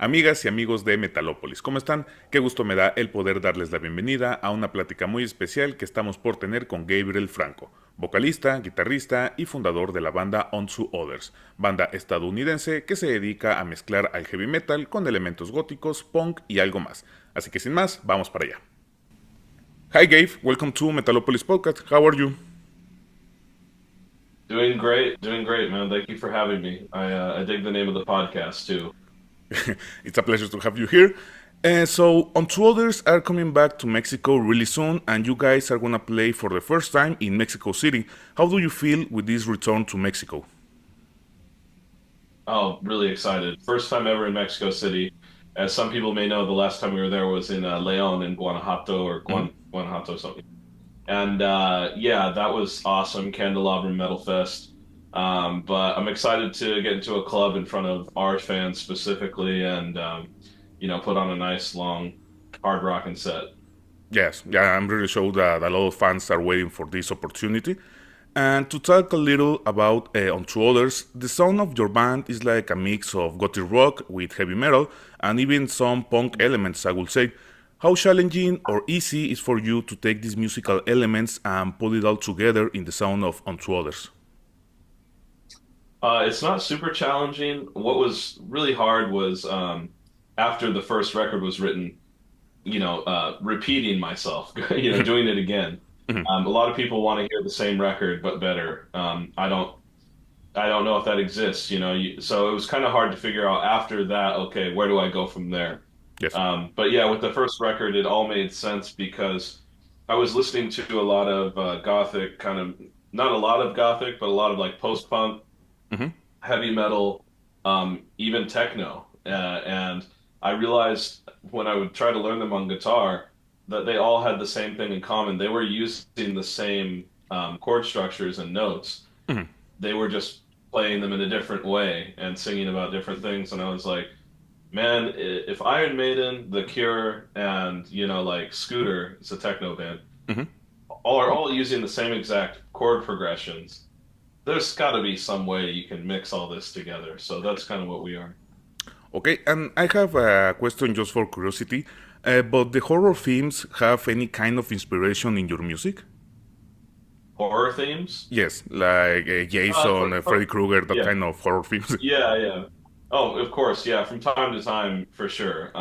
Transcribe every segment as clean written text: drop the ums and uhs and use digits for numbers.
Amigas y amigos de Metalópolis, ¿cómo están? Qué gusto me da el poder darles la bienvenida a una plática muy especial que estamos por tener con Gabriel Franco, vocalista, guitarrista y fundador de la banda Others, banda estadounidense que se dedica a mezclar al heavy metal con elementos góticos, punk y algo más. Así que sin más, vamos para allá. Hi Gabe, welcome to Metalópolis Podcast. How are you? Doing great, man. Thank you for having me. I dig the name of the podcast too. It's a pleasure to have you here. So, On Two Others are coming back to Mexico really soon, and you guys are gonna play for the first time in Mexico City. How do you feel with this return to Mexico? Oh, really excited! First time ever in Mexico City. As some people may know, the last time we were there was in Leon in Guanajuato or Mhm. Guanajuato something. And yeah, that was awesome. Candelabra Metal Fest. But I'm excited to get into a club in front of our fans specifically, and put on a nice long hard rocking set. Yes, yeah, I'm really sure that a lot of fans are waiting for this opportunity. And to talk a little about On Two Others, the sound of your band is like a mix of gothic rock with heavy metal and even some punk elements, I would say. How challenging or easy is for you to take these musical elements and put it all together in the sound of On Two Others? It's not super challenging. What was really hard was after the first record was written, repeating myself, doing it again. Mhm. A lot of people want to hear the same record but better. I don't know if that exists, so it was kind of hard to figure out after that. Okay, where do I go from there? Yes. But yeah, with the first record, it all made sense because I was listening to a lot of gothic kind of not a lot of gothic, but a lot of like post punk Mhm. heavy metal, even techno. And I realized when I would try to learn them on guitar that they all had the same thing in common. They were using the same chord structures and notes. Mhm. They were just playing them in a different way and singing about different things. And I was like, man, if Iron Maiden, The Cure, and like Scooter, it's a techno band, Mhm. all are all using the same exact chord progressions, there's got to be some way you can mix all this together. So that's kind of what we are. Okay, and I have a question just for curiosity. But the horror themes have any kind of inspiration in your music? Horror themes? Yes, like Jason, Freddy Krueger, that Yeah, kind of horror themes. yeah. Oh, of course, yeah. From time to time, for sure.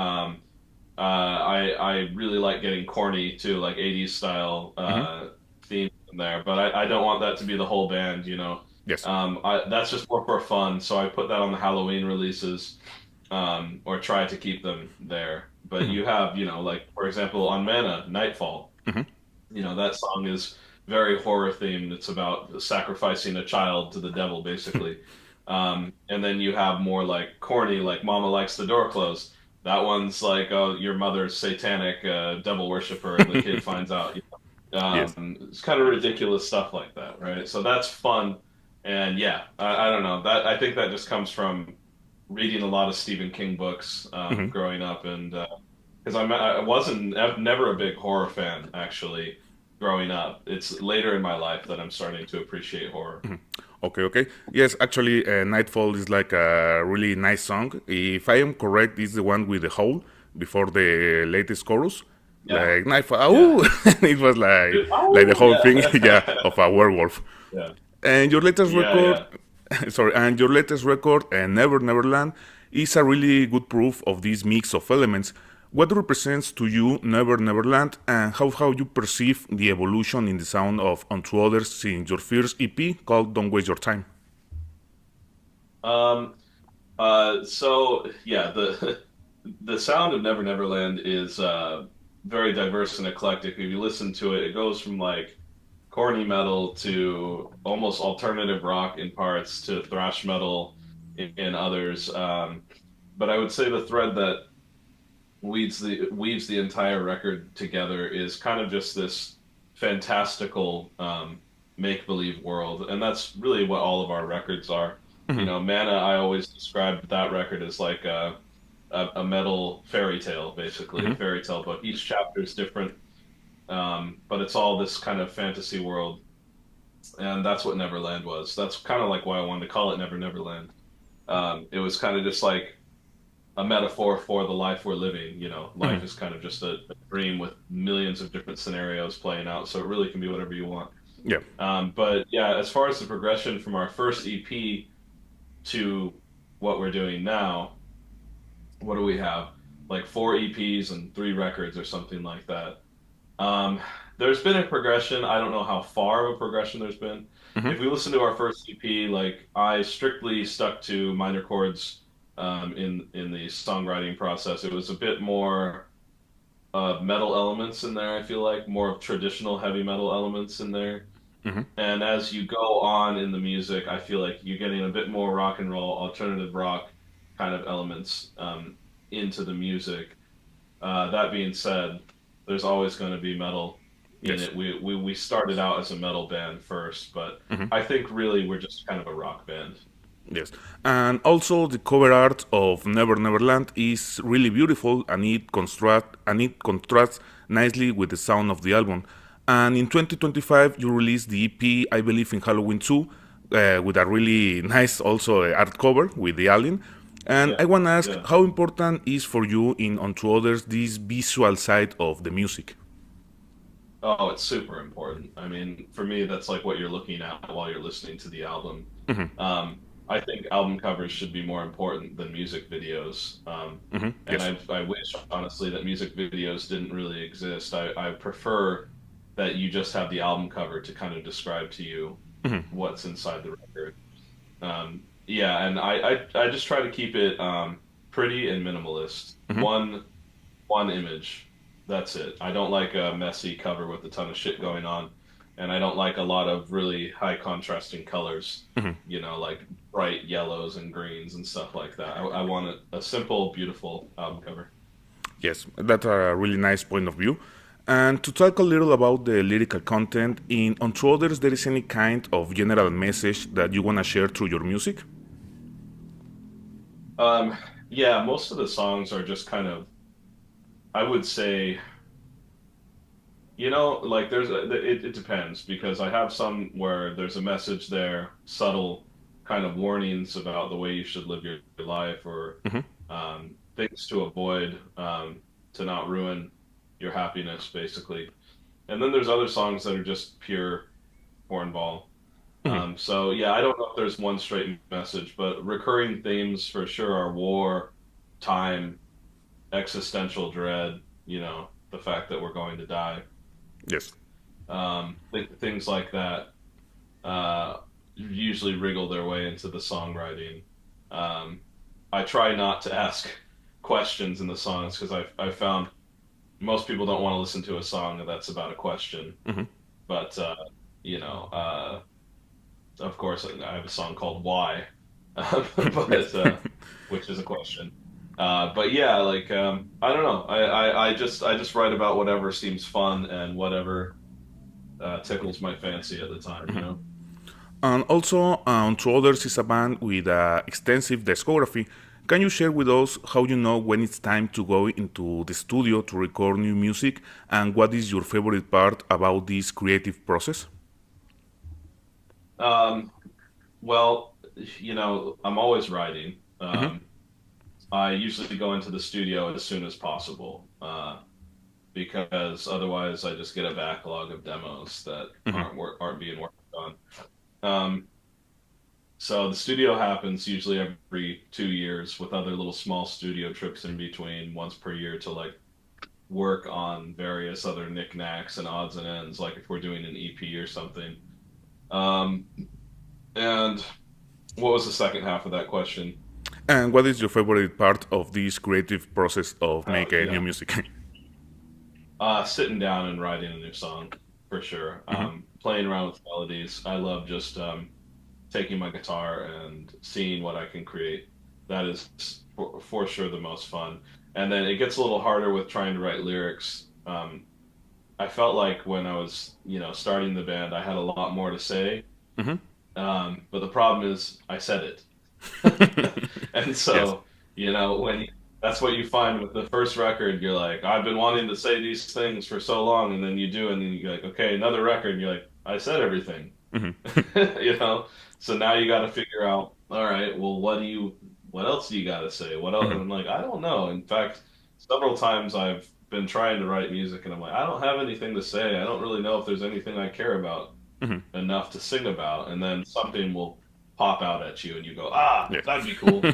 I really like getting corny too, like '80s style Mhm. themes in there. But I don't want that to be the whole band, Yes. That's just more for fun. So I put that on the Halloween releases, or try to keep them there. But Mhm. you have, like for example, on Mana, Nightfall. Mhm. That song is very horror themed. It's about sacrificing a child to the devil, basically. And then you have more like corny, like Mama Likes the Door Closed. That one's like, oh, your mother's satanic devil worshiper, and the kid finds out. Yes. It's kind of ridiculous stuff like that, right? So that's fun. And yeah, I don't know. That I think that just comes from reading a lot of Stephen King books Mhm. growing up, and because I wasn't never a big horror fan actually growing up. It's later in my life that I'm starting to appreciate horror. Okay, okay. Yes, actually, Nightfall is like a really nice song. If I am correct, it's the one with the hole before the latest chorus. Yeah, Like Nightfall, yeah. ooh! It was like the Oh, whole thing, yeah, yeah, of a werewolf. yeah, And your latest yeah, record, yeah. sorry, and your latest record, Never Neverland, is a really good proof of this mix of elements. What represents to you Never Neverland, and how you perceive the evolution in the sound of Unto Others since your first EP called Don't Waste Your Time? Um, so yeah, the the sound of Never Neverland is very diverse and eclectic. If you listen to it, it goes from like corny metal to almost alternative rock in parts to thrash metal in others. But I would say the thread that weaves the entire record together is kind of just this fantastical make believe world, and that's really what all of our records are. Mhm. Mana. I always described that record as like a metal fairy tale, basically a Mhm. fairy tale book. Each chapter is different, but it's all this kind of fantasy world, and that's what Neverland was. That's kind of like why I wanted to call it Never Neverland. It was kind of just like a metaphor for the life we're living. Hmm. Life is kind of just a dream with millions of different scenarios playing out. So it really can be whatever you want. Yeah. But yeah, as far as the progression from our first EP to what we're doing now, what do we have? Like four EPs and three records or something like that. Um, there's been a progression. I don't know how far of a progression there's been. Hmm. If we listen to our first EP, like I strictly stuck to minor chords in the songwriting process. It was a bit more metal elements in there. I feel like more of traditional heavy metal elements in there. Hmm. And as you go on in the music, I feel like you're getting a bit more rock and roll, alternative rock kind of elements into the music. That being said, there's always going to be metal in Yes. it. We started out as a metal band first, but Hmm. I think really we're just kind of a rock band. Yes. And also the cover art of Never Neverland is really beautiful, and it contrasts nicely with the sound of the album. And in 2025 you released the EP, I believe in Halloween 2, with a really nice also art cover with the alien. And Yeah, I want to ask yeah. how important is for you in Onto Others this visual side of the music? Oh, it's super important. I mean, for me, that's like what you're looking at while you're listening to the album. Hmm. I think album covers should be more important than music videos. Hmm. And Yes. I wish, honestly, that music videos didn't really exist. I prefer that you just have the album cover to kind of describe to you Hmm. what's inside the record. Yeah, and I just try to keep it pretty and minimalist. Hmm. One image. That's it. I don't like a messy cover with a ton of shit going on, and I don't like a lot of really high contrasting colors. Hmm. Like bright yellows and greens and stuff like that. I want a simple, beautiful album cover. Yes, that's a really nice point of view. And to talk a little about the lyrical content, in Unto Others, there is any kind of general message that you want to share through your music? Um, yeah, most of the songs are just kind of, I would say, like it depends because I have some where there's a message there, subtle kind of warnings about the way you should live your life or Hmm. things to avoid, to not ruin your happiness, basically. And then there's other songs that are just pure cornball. Hmm. So yeah, I don't know if there's one straight message, but recurring themes for sure are war, time, existential dread, the fact that we're going to die. Yes. Things like that usually wriggle their way into the songwriting. Um, I try not to ask questions in the songs because I found most people don't want to listen to a song that's about a question. Hmm. But you know, of course, I have a song called "Why," Yes. but which is a question. But yeah, like I don't know. I just write about whatever seems fun and whatever tickles my fancy at the time. And also, Unto Others is a band with an extensive discography. Can you share with us how you know when it's time to go into the studio to record new music, and what is your favorite part about this creative process? Um, well, I'm always writing. Hmm. I usually go into the studio as soon as possible because otherwise I just get a backlog of demos that Hmm. aren't being worked on. Um, so the studio happens usually every 2 years with other little small studio trips in between once per year to like work on various other knickknacks and odds and ends, like if we're doing an EP or something. Um, and what was the second half of that question? And what is your favorite part of this creative process of Oh, making new yeah. music? Sitting down and writing a new song for sure. Hmm. Playing around with melodies. I love just taking my guitar and seeing what I can create. That is for sure the most fun. And then it gets a little harder with trying to write lyrics. I felt like when I was, starting the band, I had a lot more to say. Hmm. But the problem is I said it. And Yes. so, that's what you find with the first record, you're like, I've been wanting to say these things for so long, and then you do, and then you're like, okay, another record, and you're like, I said everything. Hmm. you know? So now you got to figure out, all right, well, what else do you got to say? What else? And I'm like, I don't know. In fact, several times I've been trying to write music and I'm like, I don't have anything to say. I don't really know if there's anything I care about Hmm. enough to sing about. And then something will pop out at you and you go, ah, Yeah. that'd be cool. You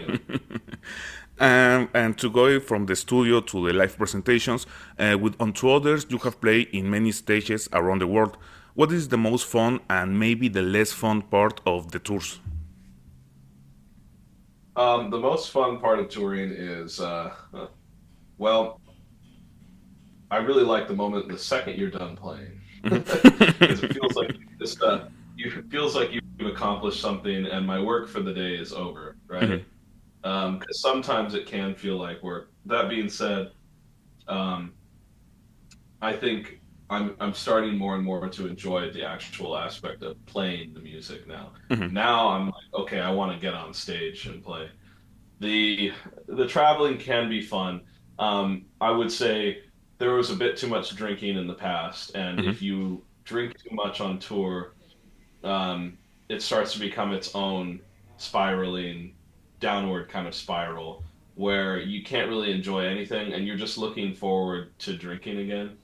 know? And to go from the studio to the live presentations, with Onto Others, you have played in many stages around the world. What is the most fun and maybe the less fun part of the tours? The most fun part of touring is, well, I really like the moment the second you're done playing, because it feels like you just, it feels like you've accomplished something, and my work for the day is over, Hmm. right? Because sometimes it can feel like work. That being said, um, I think I'm starting more and more to enjoy the actual aspect of playing the music now. Hmm. Now I'm like, okay, I want to get on stage and play. The the traveling can be fun. I would say there was a bit too much drinking in the past, and Hmm. if you drink too much on tour, it starts to become its own spiraling downward kind of spiral where you can't really enjoy anything, and you're just looking forward to drinking again.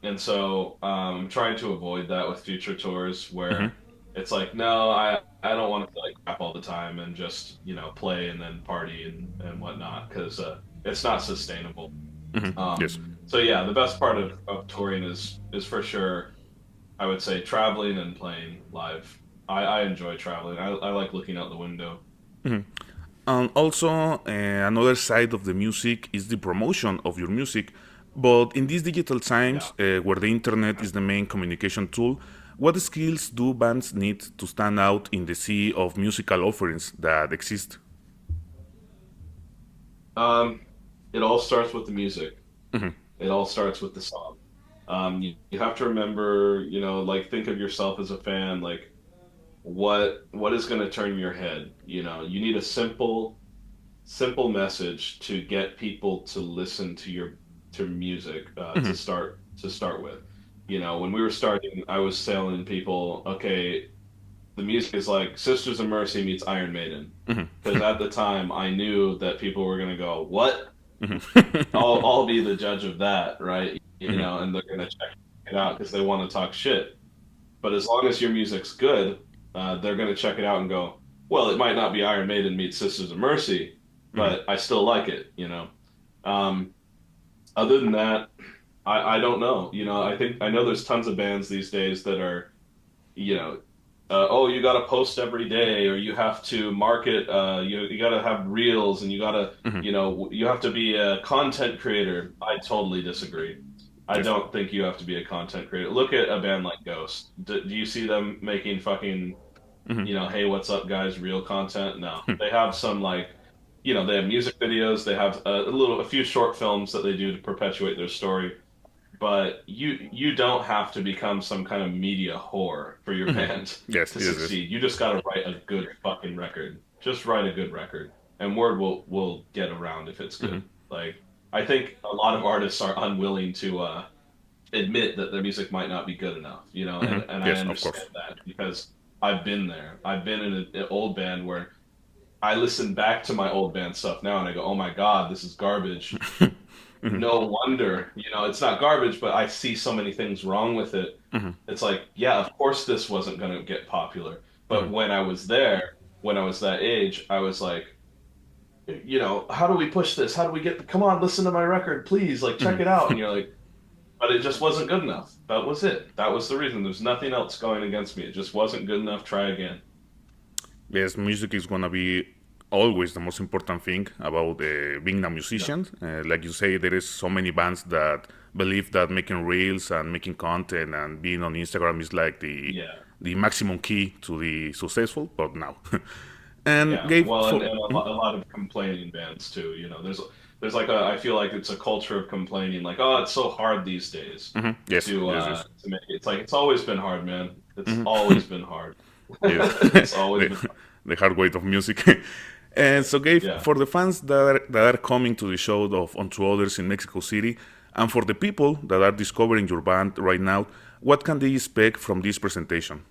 And so I'm trying to avoid that with future tours Hmm. where it's like, no, I don't want to like crap all the time and just, play and then party and whatnot because it's not sustainable. Hmm. Um, Yes. so yeah, the best part of touring is for sure, I would say traveling and playing live. I enjoy traveling. I like looking out the window. Mhm. And also, another side of the music is the promotion of your music. But in these digital Yeah. times, where the internet is the main communication tool, what skills do bands need to stand out in the sea of musical offerings that exist? Um, it all starts with the music. It all starts with the song. You have to remember, like think of yourself as a fan, like what is going to turn your head? You need a simple message to get people to listen to your to music Hmm. to start with. When we were starting, I was telling people, okay, the music is like Sisters of Mercy meets Iron Maiden, Hmm. because at the time I knew that people were going to go, what? Hmm. I'll be the judge of that, right? Hmm. And they're going to check it out because they want to talk shit. But as long as your music's good, they're going to check it out and go, well, it might not be Iron Maiden meets Sisters of Mercy, Hmm. but I still like it. Um, Other than that, I don't know. I know there's tons of bands these days that are, you know, oh, you got to post every day, or you have to market, you got to have reels, and you got to, Hmm. you have to be a content creator. I totally disagree. I Yes. don't think you have to be a content creator. Look at a band like Ghost. Do you see them making fucking, Hmm. hey, what's up, guys? Real content? No, they have some like, they have music videos. They have a few short films that they do to perpetuate their story. But you don't have to become some kind of media whore for your Hmm. band Yes. to Yes. Yes. succeed. You just got to write a good fucking record. Just write a good record, and word will get around if it's Hmm. good. Like I think a lot of artists are unwilling to admit that their music might not be good enough, Hmm. and I Yes. Of course. understand that because I've been there. I've been in an old band where I listen back to my old band stuff now and I go, "Oh my God, this is garbage." Hmm. No wonder, it's not garbage, but I see so many things wrong with it. Hmm. It's like, yeah, of course this wasn't going to get popular. Hmm. But when I was there, when I was that age, I was like, how do we push this? How do we come on, listen to my record, please, like check Hmm. it out. And you're like, but it just wasn't good enough. That was it. That was the reason. There's nothing else going against me. It just wasn't good enough. Try again. Yes, music is gonna be always the most important thing about being a Yeah. musician. Like you say, there is so many bands that believe that making reels and making content and being on Instagram is like Yeah. the maximum key to the successful. But now, and Yeah, Gabe, well, for and a lot of complaining bands too. There's like I feel like it's a culture of complaining, like, oh, it's so hard these days mhm, yes, yes, yes, to make it. It's like it's always been hard, man. It's mhm, always been hard. yes, It's always been the, hard. the hard weight of music. And so, Gabe, Yeah. for the fans that are coming to the show of Onto Others in Mexico City, and for the people that are discovering your band right now, what can they expect from this presentation?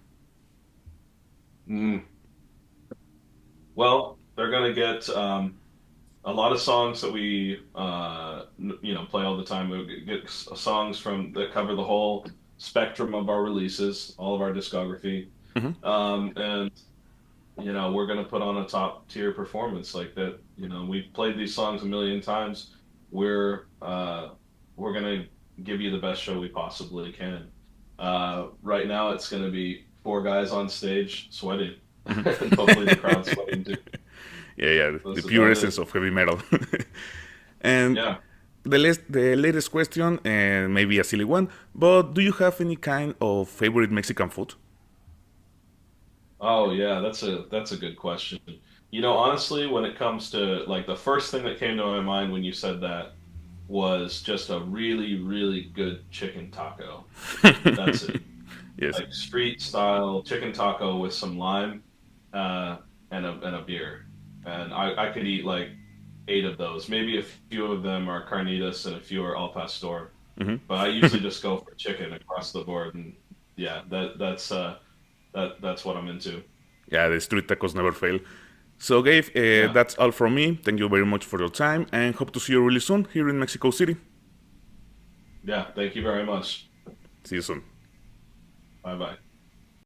Mm. Well, they're gonna get. a lot of songs that we play all the time. We get songs from that cover the whole spectrum of our releases, all of our discography, Hmm. and we're gonna put on a top tier performance like that. We've played these songs a million times. We're gonna give you the best show we possibly can. Right now, it's gonna be four guys on stage sweating, Hmm. and hopefully the crowd's sweating too. Yeah, the That's pure about essence it. of heavy metal. And Yeah. the latest question, and maybe a silly one, but do you have any kind of favorite Mexican food? Oh yeah, that's a good question. Honestly, when it comes to like the first thing that came to my mind when you said that was just a really, really good chicken taco. That's it. Yes. Like street style chicken taco with some lime, and a beer. And I could eat like eight of those. Maybe a few of them are carnitas and a few are al pastor. Hmm. But I usually just go for chicken across the board. And yeah, that's what I'm into. Yeah, the street tacos never fail. So, Gabe, Yeah. that's all from me. Thank you very much for your time, and hope to see you really soon here in Mexico City. Yeah. Thank you very much. See you soon. Bye bye.